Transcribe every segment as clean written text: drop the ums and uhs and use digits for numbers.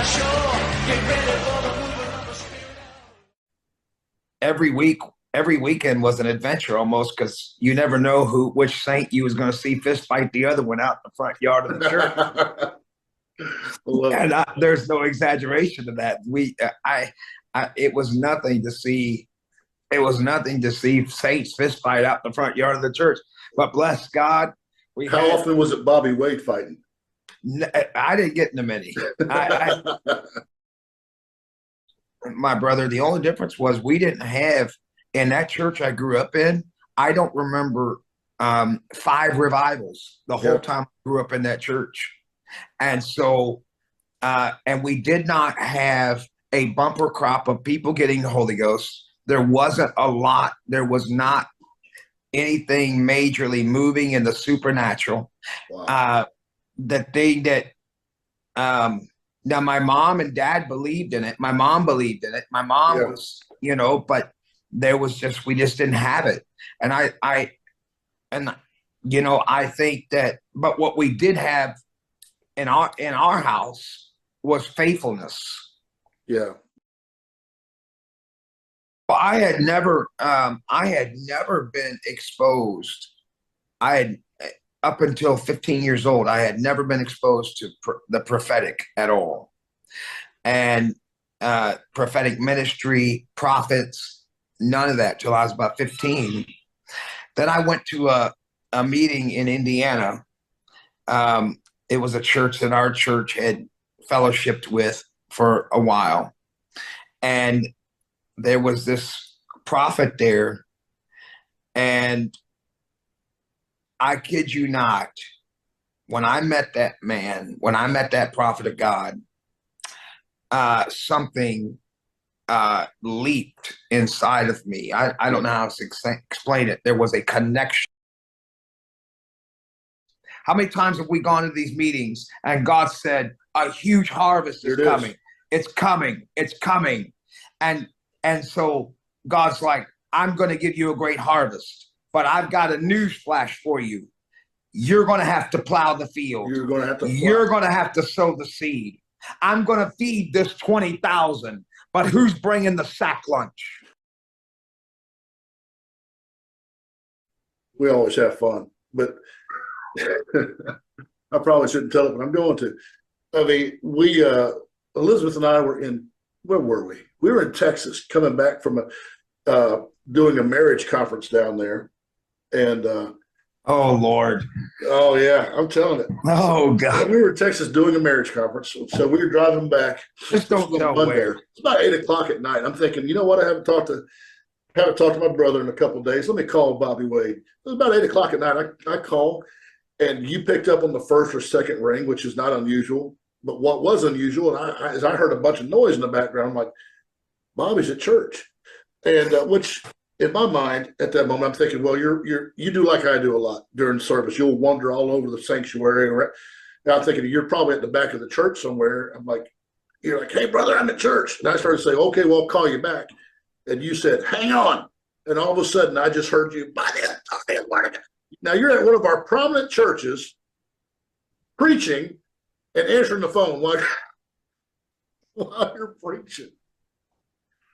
our shore. Get ready for the movement of the Spirit. Every weekend was an adventure almost, because you never know which saint you was going to see fist fight the other one out in the front yard of the church. And there's no exaggeration to that. It was nothing to see. It was nothing to see saints fist fight out the front yard of the church. But bless God, How often was it Bobby Wade fighting? I didn't get into many. My brother, the only difference was we didn't have, in that church I grew up in, I don't remember 5 revivals the whole time I grew up in that church. And so, and we did not have a bumper crop of people getting the Holy Ghost. There wasn't a lot. There was not anything majorly moving in the supernatural. Wow. Now my mom and dad believed in it. My mom believed in it. My mom was, but we just didn't have it. And I think that, but what we did have in our house was faithfulness. Yeah. Well, I had never been exposed. Up until 15 years old, I had never been exposed to the prophetic at all. And prophetic ministry, prophets, none of that till I was about 15. Then I went to a meeting in Indiana. It was a church that our church had fellowshipped with for a while. And there was this prophet there, and I kid you not, when I met that man, when I met that prophet of God, something leaped inside of me. I don't know how to explain it. There was a connection. How many times have we gone to these meetings and God said, a huge harvest is coming. It's coming. It's coming. And so God's like, I'm going to give you a great harvest, but I've got a news flash for you. You're going to have to plow the field. You're going to have to. You're going to have to sow the seed. I'm going to feed this 20,000, but who's bringing the sack lunch? We always have fun, but I probably shouldn't tell it, but I'm going to. I mean, Elizabeth and I were where were we? We were in Texas, coming back from doing a marriage conference down there. And oh, Lord. Oh, yeah, I'm telling it. Oh, God. We were in Texas doing a marriage conference. So we were driving back. Just don't tell where. It's about 8 o'clock at night. I'm thinking, you know what? I haven't talked to my brother in a couple of days. Let me call Bobby Wade. It was about 8 o'clock at night. I call, and you picked up on the first or second ring, which is not unusual. But what was unusual, and I heard a bunch of noise in the background. I'm like, Bobby's at church. And which in my mind at that moment, I'm thinking, well, you do like I do a lot during service. You'll wander all over the sanctuary. And I'm thinking you're probably at the back of the church somewhere. I'm like, you're like, hey, brother, I'm at church. And I started saying, okay, well, I'll call you back. And you said, hang on. And all of a sudden, I just heard you, now you're at one of our prominent churches preaching and answering the phone while you're preaching.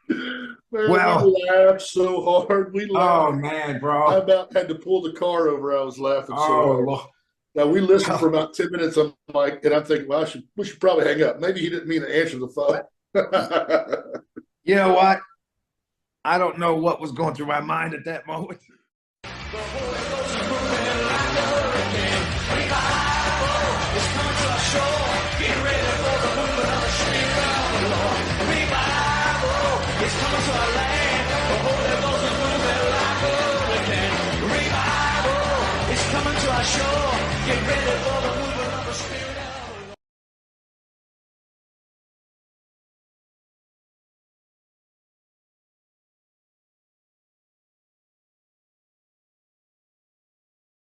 Man, well, we laughed so hard. We laughed. Oh, man, bro. I about had to pull the car over. I was laughing so hard. Lord. Now, we listened for about 10 minutes. I'm thinking, well, we should probably hang up. Maybe he didn't mean to answer the phone. You know what? I don't know what was going through my mind at that moment. Get ready for